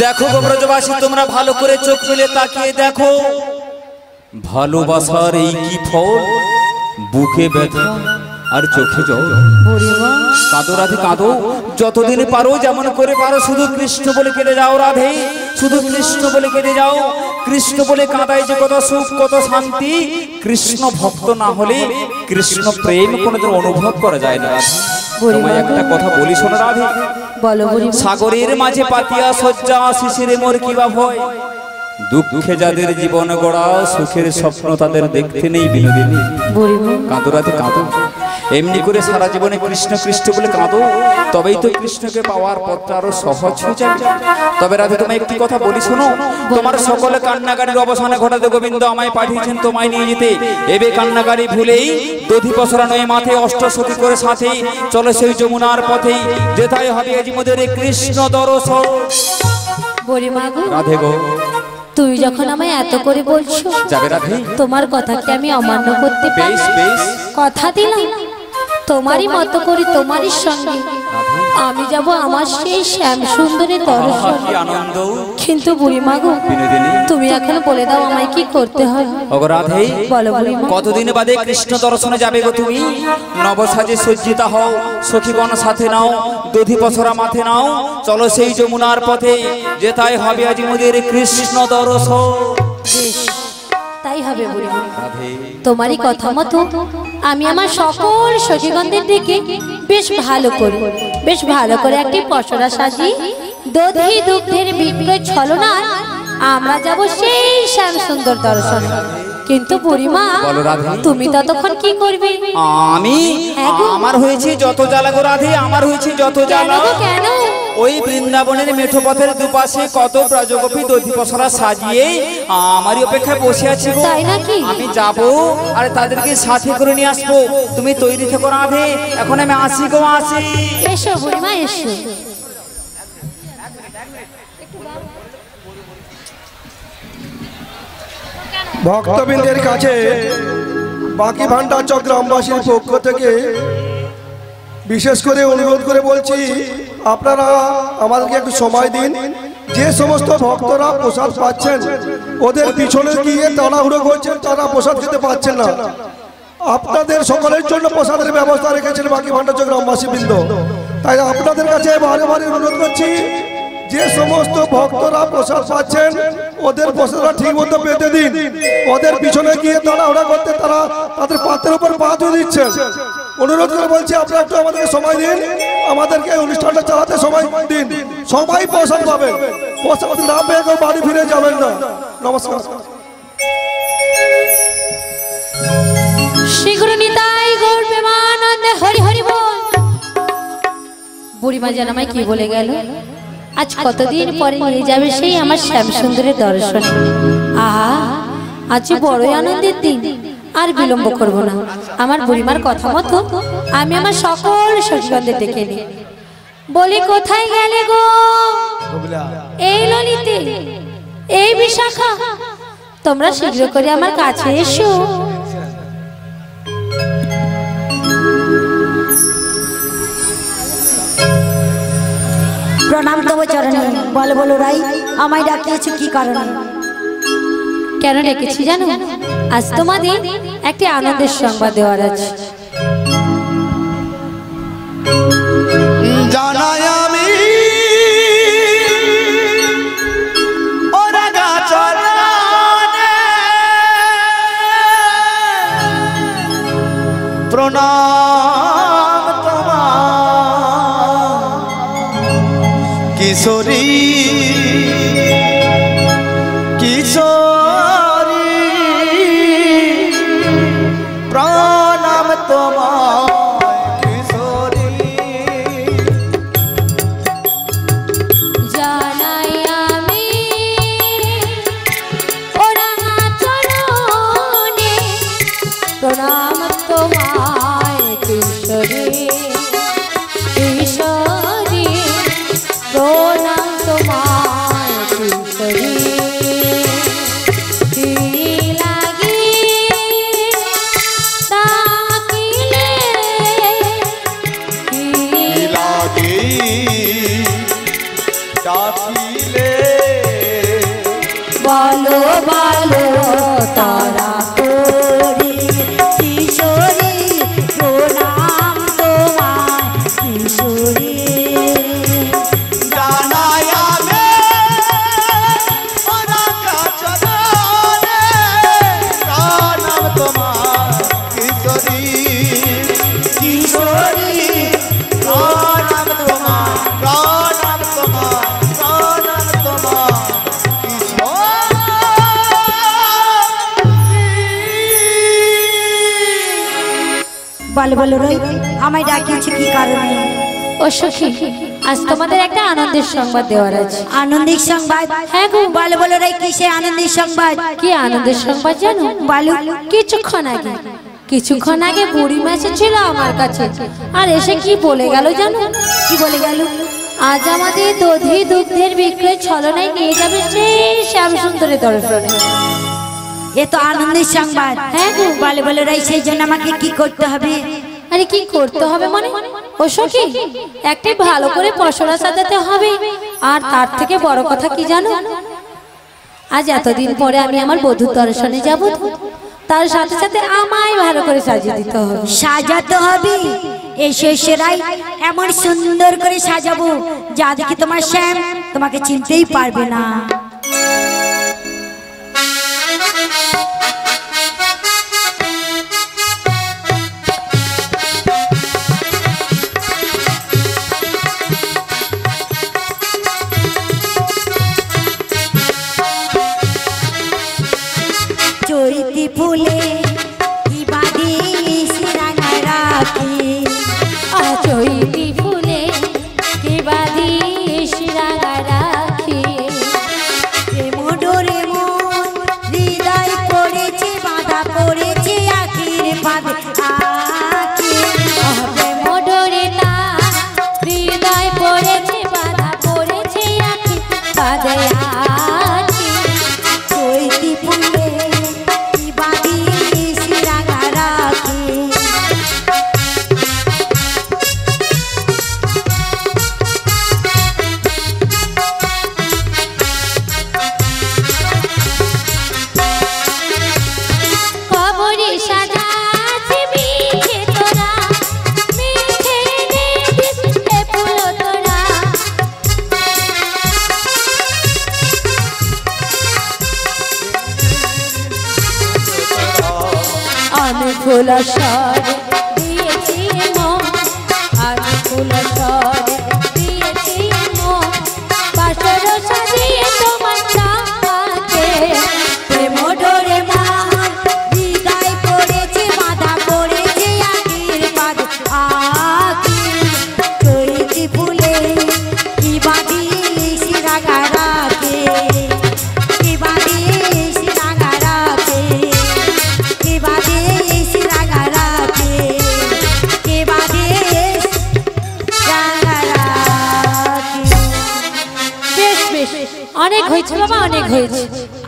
দেখো গো ব্রজবাসী, তোমরা ভালো করে চোখ মেলে তাকিয়ে দেখো, ভালোবাসার এই কি ফল, বুকে ব্যথা আর চোখে জল। কাঁদো রাধে কাঁদো, যতদিন পারো যেমন করে পারো শুধু কৃষ্ণ বলে কেটে যাও রাধে, শুধু কৃষ্ণ বলে কেটে যাও। কৃষ্ণ বলে কাঁদায় যে কত সুখ কত শান্তি, কৃষ্ণ ভক্ত না হলে কৃষ্ণ প্রেম কোনোদিন অনুভব করা যায় না। তোমায় একটা কথা বলি শোনো রাধে, সাগরের মাঝে পাতিয়া শয্যা শিশিরে মোর কিবা ভয়, দুঃখে যাদের জীবন গড়া সুখের স্বপ্ন তাদের দেখতে নেই বিনোদিনী। কাঁদো রাধে কাঁদো, এমনি করে সারা জীবনে কৃষ্ণ কৃষ্ণ বলে কাঁদো, তবেই তো কৃষ্ণকে পাওয়ার পথটা আরো সহজ হয়ে যাবে। তবে রাধে তোমায় একটি কথা বলি শোনো, তোমার সকলে কান্নাকারির অবসানে ঘটাতে গোবিন্দ আমায় পাঠিয়েছেন তোমায় নিয়ে যেতে। এবে কান্নাকারি ভুলেই দধি পসরা নয় মাথে অষ্টসখী করে সাথে চলো সেই যমুনার পথে, যেথায় হবে আজ মোদের কৃষ্ণ দর্শন। রাধে গো, তুই যখন আমায় এত করে বলছো যাবে রাধে, তোমার কথাকে আমি অমান্য করতে পারি? কথা দিলাম তোমারই মতো করে তোমারই সঙ্গে আমি যাব আমার সেই শ্যাম সুন্দরের দর্শন। কিন্তু বুড়িমা গো, তুমি এখন বলে দাও আমায় কি করতে হয়। রাধে বলো বুড়িমা, কতদিন বাদে কৃষ্ণ দর্শনে যাবে গো তুমি? নবসাজে সজ্জিতা হও, সখীগণ সাথে নাও, দধি পসরা মাথে নাও, চলো সেই যমুনার পথে, যেথায় হবে আজ মোদের কৃষ্ণ দর্শন। তাই হবে বুড়িমা, তোমারই কথা মতো আমি আমার সকল সখীগণদের ডেকে বেশ ভালো করে একটি পসরা সাজিয়ে দধি দুগ্ধের বিক্রয় ছলনায় আমরা যাব সেই শ্যাম সুন্দর দর্শন। কিন্তু বুড়িমা, তুমি ততক্ষণ কি করবে? আমি আমার হয়েছে যত জ্বালা গো রাধে, আমার হয়েছে যত জ্বালা। কেন? ওই বৃন্দাবনের মেঠো পথের দুপাশে কত ব্রজগোপী দধি পসরা সাজিয়ে আমারই অপেক্ষায় বসে আছে গো। তাই নাকি? আমি যাব আর তাদেরকে সাথে করে নিয়ে আসবো। তুমি তৈরি থেকো রাধে, এখন আমি আসি গো, আসি। এসো বুড়িমা এসো। ভক্তবৃন্দের কাছে বাকি ভান্ডার গ্রামবাসীর পক্ষ থেকে বিশেষ করে অনুরোধ করে বলছি, আপনারা আমাদেরকে একটু সময় দিন। যে সমস্ত ভক্তরা প্রসাদ পাচ্ছেন ওদের পিছনে গিয়ে তাড়াহুড়ো করছেন, তারা প্রসাদ খেতে পাচ্ছেন না। আপনাদের সকলের জন্য প্রসাদের ব্যবস্থা রেখেছেন বাকি ভান্ডার গ্রামবাসী বৃন্দ। তাই আপনাদের কাছে বারে বারে অনুরোধ করছি, যে সমস্ত ভক্তরা প্রসাদ পাচ্ছেন ওদের প্রসাদটা ঠিক মতো পেতে দিন। ওদের পিছনে গিয়ে তাড়াহুড়া করতে তারা তাদের পাত্রের উপর পা ধুয়ে দিচ্ছেন। অনুরোধ করে বলছি, আপনারা একটু আমাদেরকে সময় দিন, আমাদেরকে অনুষ্ঠানটা চালাতে সময় দিন। সবাই প্রসাদ পাবেন, প্রসাদ না পেয়ে কেউ বাড়ি ফিরে যাবেন না। নমস্কার। শ্রী গুরু নিতাই গৌর প্রেমানন্দে হরি হরি বল। বুড়িমা যেন আমায় কি বলে গেল, আজ কতদিন পরে নিয়ে যাবে সেই আমার শ্যাম সুন্দরের দর্শনে। আহা, আজ বড়ই আনন্দের দিন, আর বিলম্ব করব না। আমার বুড়িমার কথা মতো আমি আমার সকল সখীগণদের ডেকে নিই। বলি কোথায় গেলে গো? এই ললিতে, এই বিশাখা, তোমরা শীঘ্র করে আমার কাছে এসো। প্রণাম তব চরণে। বলো বলো রাই, আমায় ডাকিয়েছো কি কারণে? কেন ডেকেছি জানো? আজ তোমাদের একটি আনন্দের সংবাদ দেওয়ার আছে। জানাই আমি প্রণাম তোমার কিশোরী কিশোরী, প্রণাম তোমার কিশোরী। জানাই আমি ওরাঙা চরণে প্রণাম তোমায় কিশোরী কিশোরী, প্রণাম তোমায়। বলো বলো রাই আমায় ডাকিয়েছো কি কারণে? ও সখী, আজ তোমাদের একটা আনন্দের সংবাদ দেওয়ার আছে। আনন্দের সংবাদ? হ্যাঁ গো। বলো বলো রাই কিসে আনন্দের সংবাদ? কি আনন্দের সংবাদ জানো? বলো। কিছুক্ষণ আগে বুড়িমা এসেছিল আমার কাছে, আর এসে কি বলে গেল জানো? কি বলে গেল? আজ আমাদের দধি দুগ্ধের বিক্রয় ছলনায় নিয়ে যাবে সেই শ্যামসুন্দরের দর্শনে। এ তো আনন্দের সংবাদ। হ্যাঁ গো। বলো বলো রাই সেই জন্য আমাকে কি করতে হবে? আরে কি করতে হবে মানে? ও সখী, একটি ভালো করে পসরা সাজাতে হবে। আর তার থেকে বড় কথা কি জানো? আজ এতদিন পরে আমি আমার বধূর দর্শনে যাব, তার সাথে সাথে আমায় ভালো করে সাজিয়ে দিতে হবে। সাজাতে হবে? এসে এসে রাই এমন সুন্দর করে সাজাবো যা দেখে তোমার শ্যাম তোমাকে চিনতেই পারবে না। চৈতি ফুলে কি বাঁধিস রাঙা রাখি, চৈতি ফুলে কি বাঁধিস রাঙা রাখি, ডোরে মন হৃদয় পড়েছে বাঁধা পড়েছে আখির ফাঁদে আখি। মোডরে তা হৃদয় পড়েছে বাধা পড়েছে আখি বাদে আখি। চৈতি ফুলে কি বাঁধিস রাঙা রাখি। কবরে সাজাছে মিঠে তোরা, মিঠে নে দিশে ফুল তোরা। আমি ফুল সরে দিয়েছি মন, আমি ফুল সরে দিয়েছি মন, বাসর সাজিয়ে তোমার চাঁদে। প্রেম ডোরে মন হৃদয় পড়েছে বাঁধা পড়েছে আখির ফাঁদে আখি। চৈতি ফুলে কি বাঁধিস রাঙা রাখি, কি বাঁধিস রাঙা রাখি, কি বাঁধিস রাঙা রাখি, কি বাঁধিস রাঙা রাখি। বেশ বেশ, অনেক হয়েছে বাবা, অনেক হয়েছে।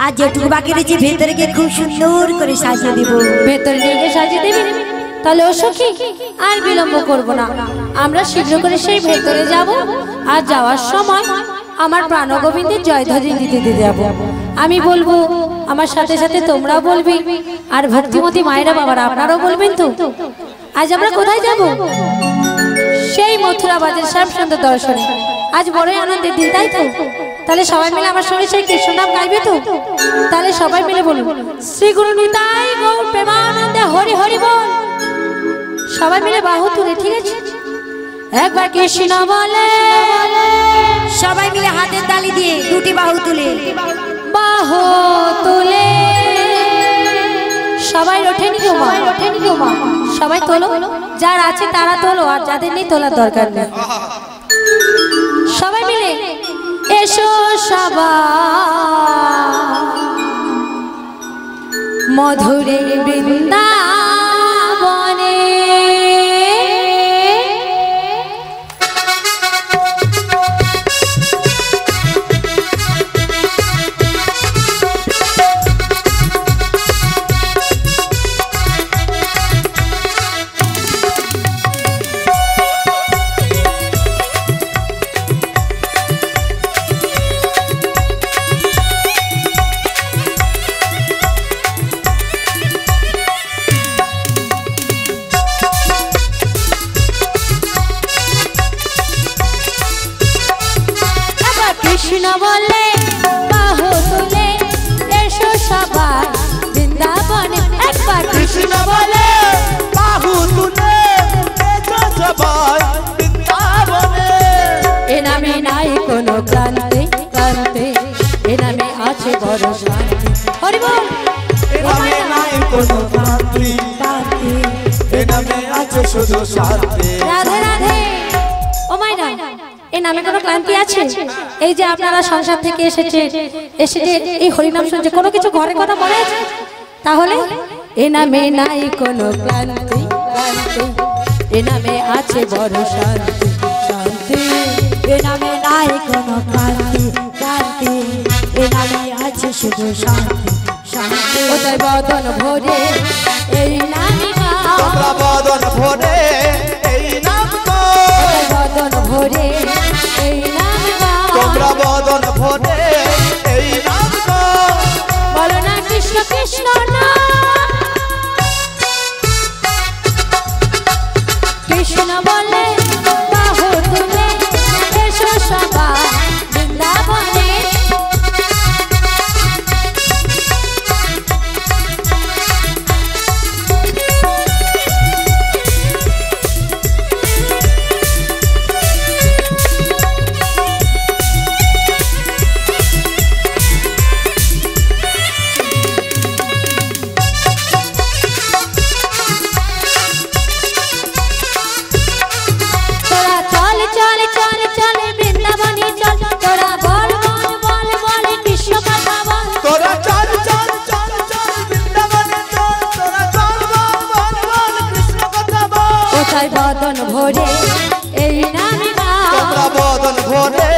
আর যেটুকু বাকি রয়েছে ভেতরে গিয়ে খুব সুন্দর করে সাজিয়ে দিব। ভেতরে নিয়ে গিয়ে সাজিয়ে দেবে? তাহলে ও সখী, আর বিলম্ব করব না, আমরা শীঘ্র করে সেই ভেতরে যাব। আর যাওয়ার সময় আমার প্রাণগোবিন্দের জয়ধ্বনি দিতে দিতে যাব। আমি বলবো, আমার সাথে সাথে তোমরাও বলবে, আর ভক্তিমতী মায়েরা বাবারা আপনারাও বলবেন তো। আজ আমরা কোথায় যাব? সেই মথুরাবাদের শ্যামসুন্দর দর্শনে। আজ বড়ই আনন্দের দিন, তাই তো? তাহলে সবাই মিলে আমার সঙ্গে সেই কৃষ্ণ নাম গাইবে তো? তাহলে সবাই মিলে বলুন, শ্রী গুরু নিতাই গৌর প্রেমানন্দে হরি হরি বল। সবাই মিলে বাহু তুলে, ঠিক আছে? একবার কৃষ্ণ বলে, সবাই মিলে হাতের তালি দিয়ে দুটি বাহু তুলে বাহু তুলে। সবাই ওঠেনি গো মা, ওঠেনি গো মা। সবাই তোলো, যার আছে তারা তোলো, আর যাদের নেই তোলার দরকার নেই। সবাই মিলে এসো সবাই মধুরের বৃন্দাবনে। কৃষ্ণ বলে বাহু তুলে এসো সবাই বৃন্দাবনে। একবার কৃষ্ণ বলে বাহু তুলে এসো সবাই বৃন্দাবনে। এ নামে নাই কোনো ক্লান্তি ক্লান্তি, এ নামে আছে বড় শান্তি। হরি বল। এ নামে নাই কোনো ক্লান্তি, কাঁদতে এ নামে আছে শুধু শান্তি। রাধে রাধে। ও মাইনা, এই নামে কোনো ক্লান্তি আছে? এই যে আপনারা সংসার থেকে এসে এই হরিনাম শুনছে, কোনো কিছু ঘরে কথা মনে আছে? তাহলে এ নামে নাই কোনো ক্লান্তি, ক্লান্তি, এ নামে আছে বড় শান্তি, শান্তি, এ নামে নাই কোনো ক্লান্তি, ক্লান্তি, এ নামে আছে শুধু শান্তি, শান্তি। ওদের বদন ভরে এই নামে গাও, তোমরা বদন ভরে এই নাম গাও, ওদের বদন ভরে এই নামে গাও, তোমরা বদন ভরে এই নাম গাও। বলো না কৃষ্ণ কৃষ্ণ না, কৃষ্ণ বলে বাহু তুলে এসো সবাই বৃন্দাবনে। বদন ভরে এই নাম গাও, তোমরা বদন ভরে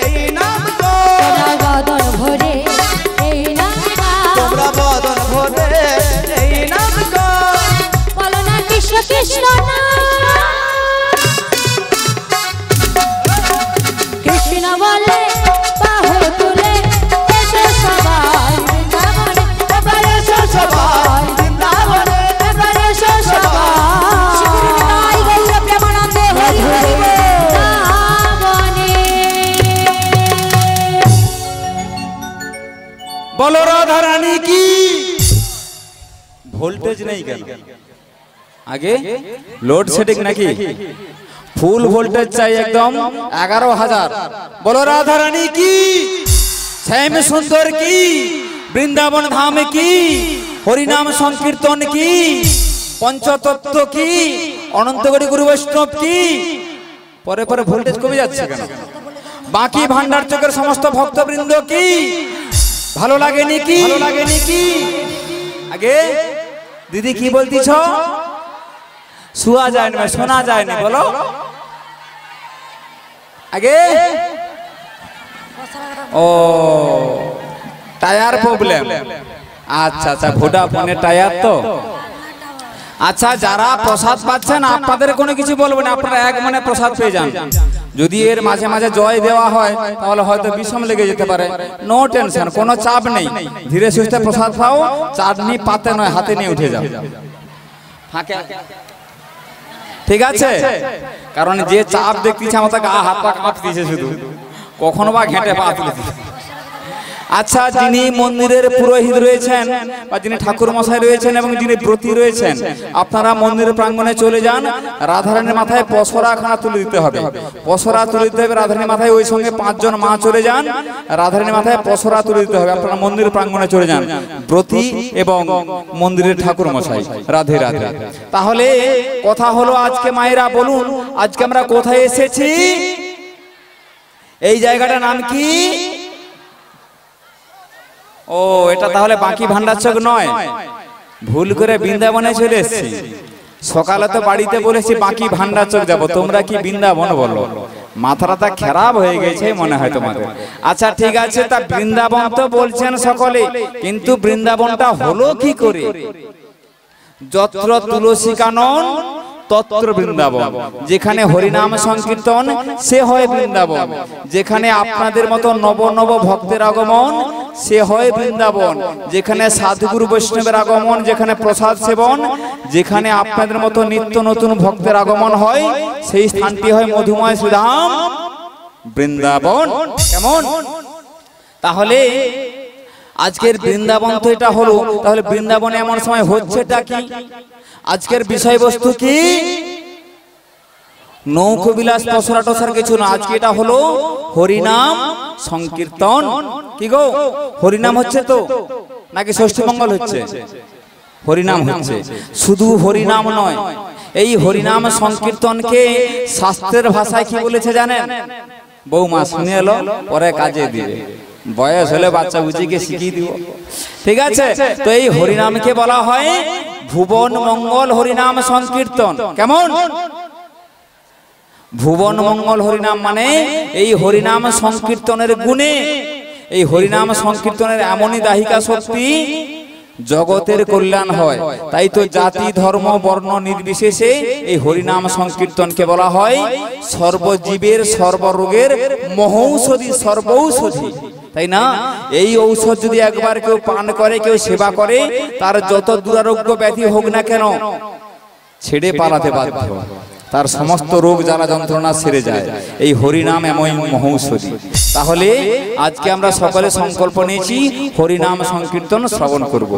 এই নাম গাও, তোমরা বদন ভরে এই নাম গাও, তোমরা বদন ভরে এই নাম গাও। বলো না কৃষ্ণ কৃষ্ণ না, কৃষ্ণ বলে বাহু তুলে এসো সবাই বৃন্দাবনে, এবার এসো সবাই বৃন্দাবনে, এবার এসো সবাই বলো রাধা রানী কি। ভোল্টেজ নেই কেন? আগে লোডশেডিং নাকি? ফুল ভোল্টেজ চাই একদম 11,000। বলো রাধা রানী কি, শ্যাম সুন্দর কি, বৃন্দাবন ধাম কি, হরিনাম সংকীর্তন কি, পঞ্চতত্ত্ব কি, অনন্তগরি গুরু বৈষ্ণব কি। পরে পরে ভোল্টেজ কমে যাচ্ছে কেন? বাকি ভান্ডার চকের সমস্ত ভক্তবৃন্দ কি, ভালো লাগেনি কি? ভালো লাগেনি কি? আগে দিদি কি বলতিছ? শুয়া যায় না, শোনা যায় না, বলো আগে। ও টায়ার প্রবলেম। আচ্ছা আচ্ছা, ভোডাফোনের টায়ার তো। আচ্ছা, যারা প্রসাদ পাচ্ছেন আপনাদের কোনো কিছু বলবো না, আপনারা এক মনে প্রসাদ পেয়ে যান। যদি এর মাঝে মাঝে জয় দেওয়া হয় তাহলে হয়তো বিষম লেগে যেতে পারে। নো টেনশন, কোনো চাপ নেই। ধীরে সুস্থে প্রসাদ খাও, চাটনি পাতে নয় হাতে নিয়ে উঠে যাও। ঠিক আছে? কারণ যে চাপ দেখতেছে আমার তাকে হাত পা কাঁপতেছে, শুধু কখনো বা ঘেঁটে পা তুলেছে। আচ্ছা, যিনি মন্দিরের পুরোহিত রয়েছেন বা যিনি ঠাকুর মশাই রয়েছেন এবং যিনি ব্রতী রয়েছেন, আপনারা মন্দির প্রাঙ্গণে চলে যান। রাধারানীর মাথায় পসরা খানা তুলে দিতে হবে, পসরা তুলে দিতে হবে রাধারানীর মাথায়। ওই সঙ্গে 5 জন মা চলে যান, রাধারানীর মাথায় পসরা তুলে দিতে হবে। আপনারা মন্দির প্রাঙ্গণে চলে যান, ব্রতী এবং মন্দিরের ঠাকুর মশাই। রাধে রাধে। তাহলে কথা হলো, আজকে মায়েরা বলুন, আজকে আমরা কোথায় এসেছি? এই জায়গাটার নাম কি? ও, এটা তাহলে বাকি ভান্ডার চক নয়, ভুল করে বৃন্দাবনে চলে এসেছি। সকালে তো বাড়িতে বলেছি বাকি ভান্ডার চক যাবো, তোমরা কি বৃন্দাবন বলো? মাথাটা খারাপ হয়ে গেছে মনে হয় তোমাদের। আচ্ছা ঠিক আছে, তা বৃন্দাবন তো বলছেন সকলে, কিন্তু বৃন্দাবনটা হলো কি করে? যত্র তুলসী কানন তত্র বৃন্দাবন। যেখানে হরিনাম সংকীর্তন সে হয় বৃন্দাবন। যেখানে আপনাদের মতো নব নব ভক্তের আগমন সে হয় বৃন্দাবন। যেখানে সাধুগুরু বৈষ্ণবের আগমন, যেখানে প্রসাদ সেবন, যেখানে আপনাদের মতো নিত্য নতুন ভক্তের আগমন হয়, সেই স্থানটি হয় মধুময় শ্রীধাম বৃন্দাবন। কেমন? তাহলে আজকের বৃন্দাবন তো এটা হলো, তাহলে বৃন্দাবনে এমন সময় হচ্ছেটা কি? আজকের বিষয়বস্তু কি? নৌকবিলাস পসরা টসরার কিছু না। আজকে এটা হলো হরিনাম সংকীর্তন। কি গো, হরিনাম হচ্ছে তো নাকি ষষ্ঠী মঙ্গল হচ্ছে? হরিনাম হচ্ছে। শুধু হরিনাম নয়, এই হরিনাম সংকীর্তনকে শাস্ত্রের ভাষায় কি বলেছে জানেন? বৌমা শুনে এলো, পরে কাজে দিবে, বয়স হলে বাচ্চা বুঝিকে শিখিয়ে দিব। ঠিক আছে, তো এই হরিনামকে বলা হয় ভুবন মঙ্গল হরিনাম সংকীর্তন। কেমন? ভুবন মঙ্গল হরিনাম মানে এই হরিনাম সংকীর্তনের গুণে, এই হরিনাম সংকীর্তনের এমনই দাহিকা শক্তি, জগতের কল্যাণ হয়। তাই তো জাতি ধর্ম বর্ণ নির্বিশেষে এই হরিনাম সংকীর্তনকে বলা হয় সর্বজীবের সর্বরোগের মহৌষধি, সর্বৌষধি, তাই না? এই ঔষধ যদি একবার কেউ পান করে, কেউ সেবা করে, তার যত দুরারোগ্য ব্যাধি হোক না কেন ছেড়ে পালাতে বাধ্য, তার সমস্ত রোগ জ্বালা যন্ত্রণা সেরে যায়। এই হরিনাম এমন মহৌষধি। তাহলে আজকে আমরা সকলে সংকল্প নিয়েছি হরিনাম সংকীর্তন শ্রবণ করব।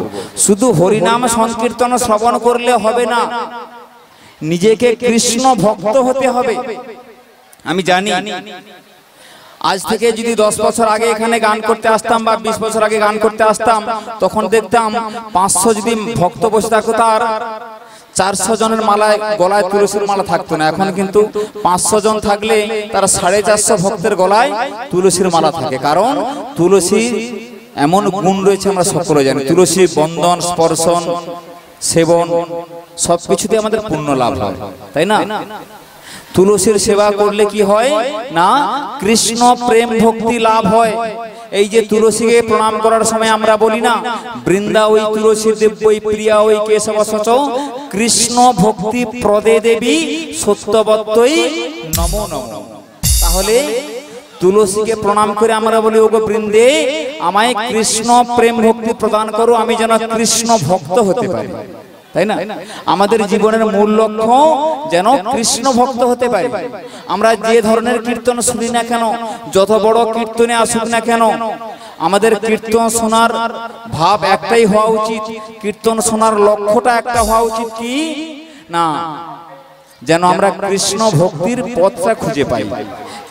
শুধু হরিনাম সংকীর্তন শ্রবণ করলে হবে না, নিজেকে কৃষ্ণ ভক্ত হতে হবে। আমি জানি আজ থেকে যদি 10 বছর আগে এখানে গান করতে আসতাম বা 20 বছর আগে গান করতে আসতাম, তখন দেখতাম 500 যদি ভক্ত বসে থাকতো, তার 400 জনের মালায় গলায় তুলসীর মালা থাকতো না। এখন কিন্তু 500 জন থাকলে তার 450 ভক্তের গলায় তুলসীর মালা থাকে। কারণ তুলসী এমন গুণ রয়েছে, আমরা সকলে জানি। তুলসী বন্দন, স্পর্শন, সেবন সবকিছুতে আমাদের পুণ্য লাভ হয়, তাই না? তুলসীর সেবা করলে কি হয় না, কৃষ্ণ প্রেম ভক্তি লাভ হয়। এই যে তুলসীকে প্রণাম করার সময় আমরা বলি না, বৃন্দা ওই তুলসী দেব্যই প্রিয়া ওই কেশব সচ কৃষ্ণ ভক্তি প্রদে দেবী সত্যবত্যই নমো নমো। তাহলে তুলসীকে প্রণাম করে আমরা বলি, ওগো বৃন্দে আমায় কৃষ্ণ প্রেম ভক্তি প্রদান করো, আমি যেন কৃষ্ণ ভক্ত হতে পারি, তাই না? আমাদের জীবনের মূল লক্ষ্য যেন কৃষ্ণ ভক্ত হতে পারি। আমরা যে ধরনের কীর্তন শুনি না কেন, যত বড় কীর্তনে আসুক না কেন, আমাদের কীর্তন শোনার ভাব একটাই হওয়া উচিত, কীর্তন শোনার লক্ষ্যটা একটা হওয়া উচিত, কি না, যেন আমরা কৃষ্ণ ভক্তির পথটা খুঁজে পাই,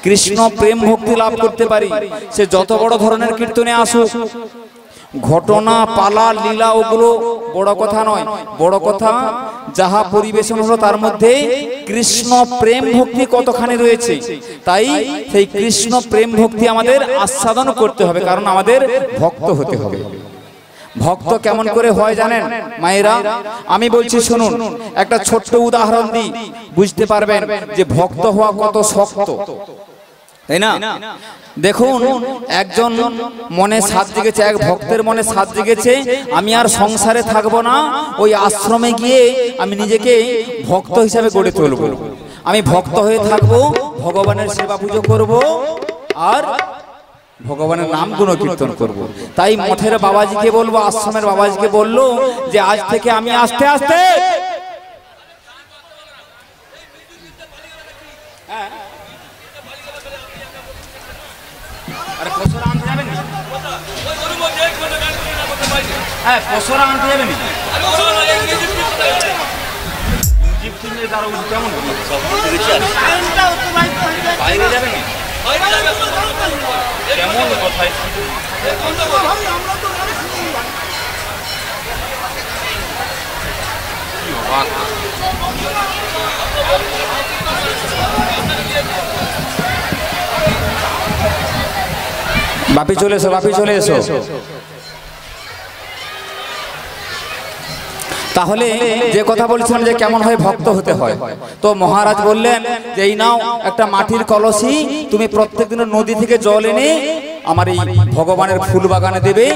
কৃষ্ণ প্রেম ভক্তি লাভ করতে পারি। সে যত বড় ধরনের কীর্তনে আসুক, ঘটনা পালা লীলা ওগুলো বড় কথা নয়, বড় কথা যাহা পরিবেশন হলো তার মধ্যে কৃষ্ণ প্রেম ভক্তি কতখানি রয়েছে। তাই সেই কৃষ্ণ প্রেম ভক্তি আমাদের আস্বাদন করতে হবে, কারণ আমাদের ভক্ত হতে হবে। ভক্ত কেমন করে হয় জানেন মায়েরা? আমি বলছি শুনুন, একটা ছোট্ট উদাহরণ দিই, বুঝতে পারবেন যে ভক্ত হওয়া কত শক্ত, তাই না? দেখুন, একজন মনে সাধ জেগেছে, এক ভক্তের মনে সাধ জেগেছে, আমি আর সংসারে থাকবো না, ওই আশ্রমে গিয়ে আমি নিজেকে ভক্ত হিসাবে গড়ে তুলব, আমি ভক্ত হয়ে থাকবো, ভগবানের সেবা পুজো করব আর ভগবানের নাম গুণ কীর্তন করব। তাই মঠের বাবাজিকে বলবো, আশ্রমের বাবাজিকে বললো যে আজ থেকে আমি আস্তে আস্তে পশরা আনতে যাবে না, বাইরে যাবে না, কেমন কথায় বাপি চলে এসো, বাপি চলে এসো। তাহলে যে কথা বলছিলাম যে কেমন হয় ভক্ত হতে হয়, তো মহারাজ বললেন যে এই নাও একটা মাটির কলসি, তুমি প্রত্যেকদিন নদী থেকে জল এনে আমার এই ভগবানের ফুল বাগানে দেবে,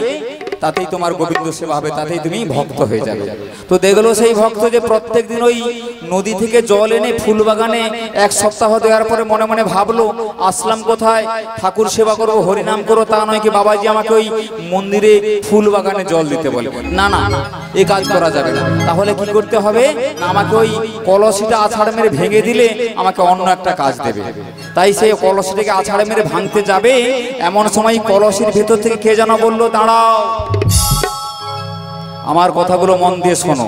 তাতেই তোমার গোবিন্দ সেবা হবে, তাতেই তুমি ভক্ত হয়ে যাবে। তো দেখলো সেই ভক্ত যে প্রত্যেকদিন ওই নদী থেকে জল এনে ফুল বাগানে 1 সপ্তাহ দেওয়ার পরে মনে মনে ভাবলো, আসলাম কোথায়, ঠাকুর সেবা করবো, হরিনাম করবো, তা নয় কি বাবাজি আমাকে ওই মন্দিরে ফুল বাগানে জল দিতে বলে। না না, এই কাজ করা যাবে না। তাহলে কি করতে হবে না, আমাকে ওই কলসিটা আছাড় মেরে ভেঙে দিলে আমাকে অন্য একটা কাজ দেবে। তাই সেই কলসিটাকে আছাড় মেরে ভাঙতে যাবে, এমন সময় কলসির ভেতর থেকে কে যেন বললো, দাঁড়াও, আমার কথাগুলো মন দিয়ে শোনো,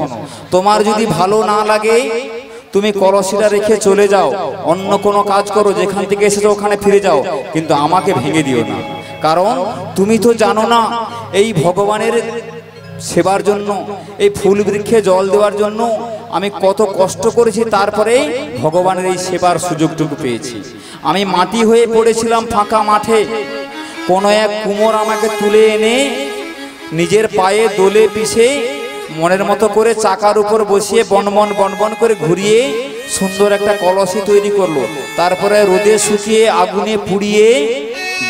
তোমার যদি ভালো না লাগে তুমি কলসিটা রেখে চলে যাও, অন্য কোনো কাজ করো, যেখান থেকে এসেছো ওখানে ফিরে যাও, কিন্তু আমাকে ভেঙে দিও না। কারণ তুমি তো জানো না এই ভগবানের সেবার জন্য, এই ফুল বৃক্ষে জল দেওয়ার জন্য আমি কত কষ্ট করেছি, তারপরে ভগবানের এই সেবার সুযোগটুকু পেয়েছি। আমি মাটি হয়ে পড়েছিলাম ফাঁকা মাঠে, কোনো এক কুমোর আমাকে তুলে এনে নিজের পায়ে দোলে পিষে মনের মতো করে চাকার উপর বসিয়ে বনবন বনবন করে ঘুরিয়ে সুন্দর একটা কলসি তৈরি করলো। তারপরে রোদে শুকিয়ে আগুনে পুড়িয়ে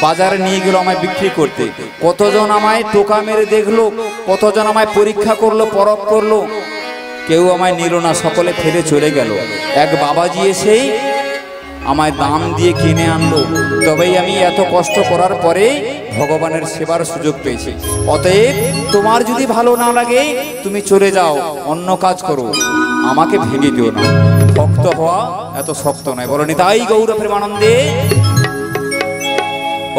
বাজারে নিয়ে গেল আমায় বিক্রি করতে। কতজন আমায় টোকা মেরে দেখলো, কতজন আমায় পরীক্ষা করলো, পরখ করলো, কেউ আমায় নিল না, সকলে ফেলে চলে গেল। এক বাবাজি এসেই আমায় দাম দিয়ে কিনে আনলো, তবেই আমি এত কষ্ট করার পরে ভগবানের সেবার সুযোগ পেয়েছি। অতএব তোমার যদি ভালো না লাগে তুমি চলে যাও, অন্য কাজ করো, আমাকে ভেঙে দিও না। ভক্ত হওয়া এত শক্ত নয়, বলো নিতাই গৌর প্রেমানন্দে।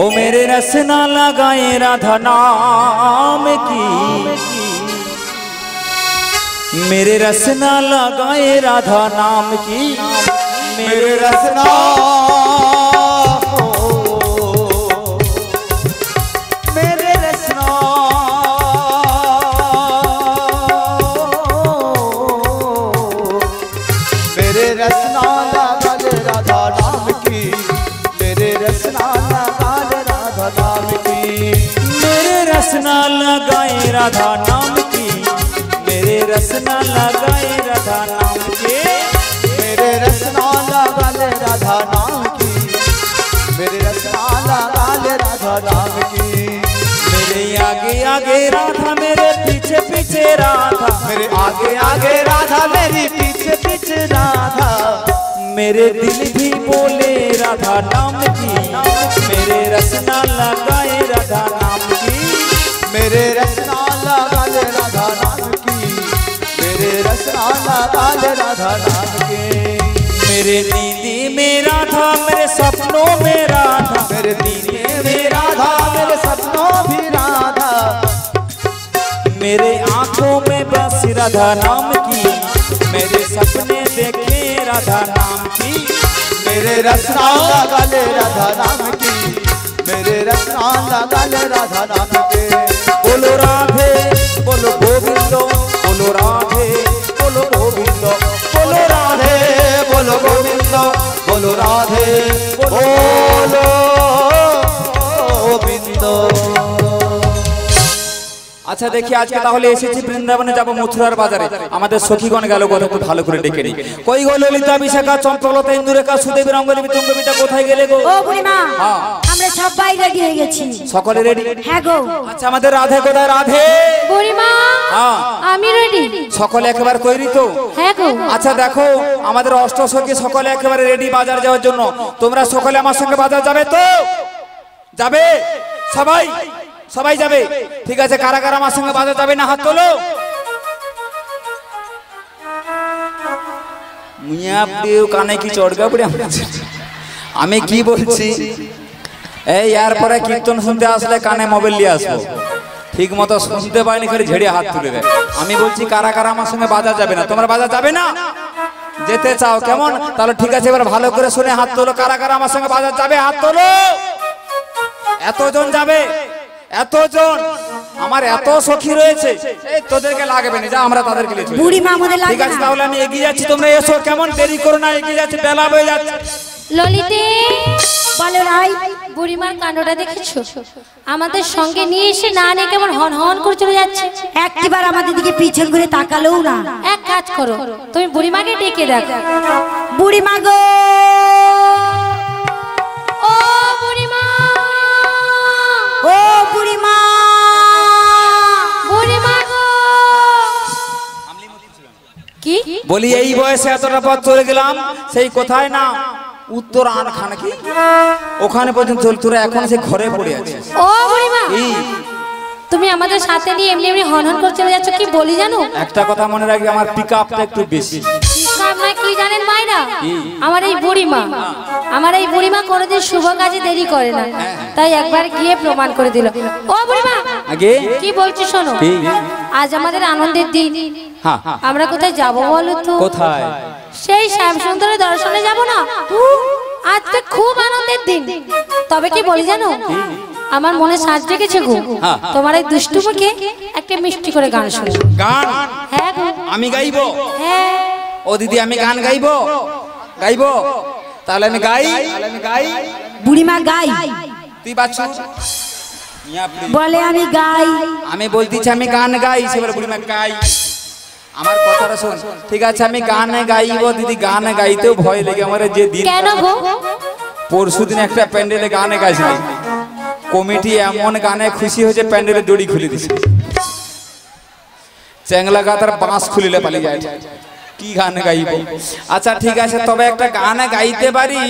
ओ मेरे रस ना लगाए राधा नाम की, मेरे रस ना लगाए राधा नाम की, मेरे रसना मेरे रसना मेरे रसना लगाल राधा नाम की, मेरे रसना लगाल राधा नाम की, मेरे रस ना लगाए राधा नाम की, मेरे रस ना लगाए राधा नाम की, मेरे रसना लगाल राधा नाम की, मेरे रसना लगाल राधा नाम की, मेरे आगे आगे राधा मेरे पीछे पीछे राधा, मेरे आगे आगे राधा मेरी पीछे पीछे राधा, मेरे दिल भी बोले राधा नाम की, मेरे रस ना लगाए राधा नाम की, मेरे रसना लगाल राधा नाम की, मेरे रसना लगाल राधा नाम की, मेरे नींदी में राधा मेरे सपनों में राधा, मेरे दीने में राधा मेरे सपनों भी राधा, मेरे आंखों में बस राधा नाम की, मेरे सपने देखे राधा नाम की, मेरे रसना लगाल राधा नाम की, मेरे रसना लगाल राधा नाम के, बोलो राधे बोलो गोविंदो, बोलो राधे बोलो गोविंदो, बोलो राधे बोलो गोविंद बोलो राधे बोलो गोविंद। আচ্ছা দেখি আজকে তাহলে এসেছি বৃন্দাবনে, যাব মথুরার বাজারে। আমাদের সখীগণ গেল কথা, একটু ভালো করে ডেকে নি। কই গো ললিতা বিশাখা চম্পলতা ইন্দুরেখা সুদেবী রঙ্গদেবী তুঙ্গবিতা কোথায় গেলে গো? ও বুড়িমা, হ্যাঁ। আমরা সবাই রেডি হয়ে গেছি। সকলে রেডি? হ্যাঁ গো। আচ্ছা আমাদের রাধে কোথায়? রাধে বুড়িমা হ্যাঁ আমি রেডি। সকলে একেবারে তৈরি তো? হ্যাঁ গো। আচ্ছা দেখো আমাদের অষ্টসখী সকলে একেবারে রেডি বাজার যাওয়ার জন্য। তোমরা সকলে আমার সঙ্গে বাজার যাবে তো? যাবে সবাই? সবাই যাবে, ঠিক আছে। কারা কারা আমার সঙ্গে বাজার যাবে না হাত তোলো। মিয়া প্রিয় কানে কি চড়গা পড়ে আমি কি বলছি, এই এরপরে কীর্তন শুনতে আসলে কানে মোবাইল নিয়ে আসবো, ঠিক মতো শুনতে পাইনি করে ঝেড়ে হাত তুলে দেয়। আমি বলছি কারা কারা আমার সঙ্গে বাজার যাবে না? তোমরা বাজার যাবে না? যেতে চাও কেমন? তাহলে ঠিক আছে, এবার ভালো করে শুনে হাত তোলো। কারা কারা আমার সঙ্গে বাজার যাবে হাত তোলো। এতজন যাবে? এতজন? আমার এত সখী রয়েছে, এই তোদেরকে লাগবে না, যা আমরা তাদেরকে নিয়ে চলে যাবো। বুড়িমা আমাদের ঠিক লাগবে আছে না। তাহলে আমি এগিয়ে যাচ্ছি, তোমরা এসো। কেমন দেরি করো না, এগিয়ে যাচ্ছি, বেলা হয়ে যাচ্ছে। ললিতে বলো রাই। বুড়িমার কাণ্ডটা দেখেছো? আমাদের সঙ্গে নিয়ে এসে না নিয়ে কেমন হন হন করে চলে যাচ্ছে। একটিবার আমাদের দিকে পিছন ঘুরে তাকালেও না। এক কাজ করো, তুমি বুড়িমাকে ডেকে দেখো। বুড়িমা গো, ও বুড়িমা, ও বুড়িমা, বুড়িমা গো। কি বলি এই বয়সে এতটা পথ চলে গেলাম, সেই কোথায় না উত্তর আনখান কি ওখানে পর্যন্ত চল, তোরা এখন সে ঘরে পড়ে আছিস। ও বুড়িমা, এই তুমি আমাদের সাথে নিয়ে এমনি এমনি হন হন করে চলে যাচ্ছ, কি বলি জানো? একটা কথা মনে রাখবি, আমার পিক আপটা একটু বেশি। আপনারা কি জানেন মাইরা? আমার এই বুড়িমা কোনোদিন শুভ কাজে দেরি করে না, তাই একবার গিয়ে প্রমাণ করে দিল। ও বুড়িমা, আগে কি বলছি শোনো, কি? আজ আমাদের আনন্দের দিন। হ্যাঁ আমরা কোথায় যাব বলো তো? কোথায়? সেই শ্যামসুন্দরের দর্শনে যাব না? আজকে খুব আনন্দের দিন। তবে কি বলি জানো, আমার মনে সাজ রেখেছে গো, হ্যাঁ। তোমার এই দুষ্টু মুখে একটা মিষ্টি করে গান শুনবো। গান হ্যাঁ গো, আমি গাইবো? হ্যাঁ। ও দিদি আমি গান গাইবো? গাইবো? তাহলে আমি গাই। বুড়িমা গাই তুই বাচ্চা বলে আমি গাই। আমি বলতেছি আমি গান গাই, সে বলে বুড়িমা গাই। আমার কথাটা শোন, ঠিক আছে আমি গান গাইবো দিদি। গান গাইতেও ভয় লেগে আমার যে দিন কেন গো? পরশুদিন একটা প্যান্ডেলে গান গাইছিলাম, কমিটি এমন গানে খুশি হয়েছে প্যান্ডেলে দড়ি খুলে দিছে, চ্যাংলা গাতার বাঁশ খুলিলে পালিয়ে যায়। কি গান গাইব? আচ্ছা ঠিক আছে, তবে একটা গান গাইতে পারি,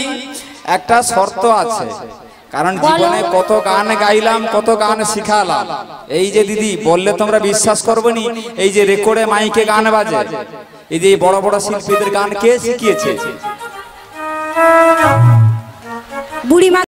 একটা শর্ত আছে। কারণ জীবনে কত গান গাইলাম, কত গান শিখালাম। এই যে দিদি বললে তোমরা বিশ্বাস করবে নি, এই যে রেকর্ডে মাইকে গান বাজে, এই যে বড় বড় শিল্পীদের গান কে শিখিয়েছে? বুড়িমা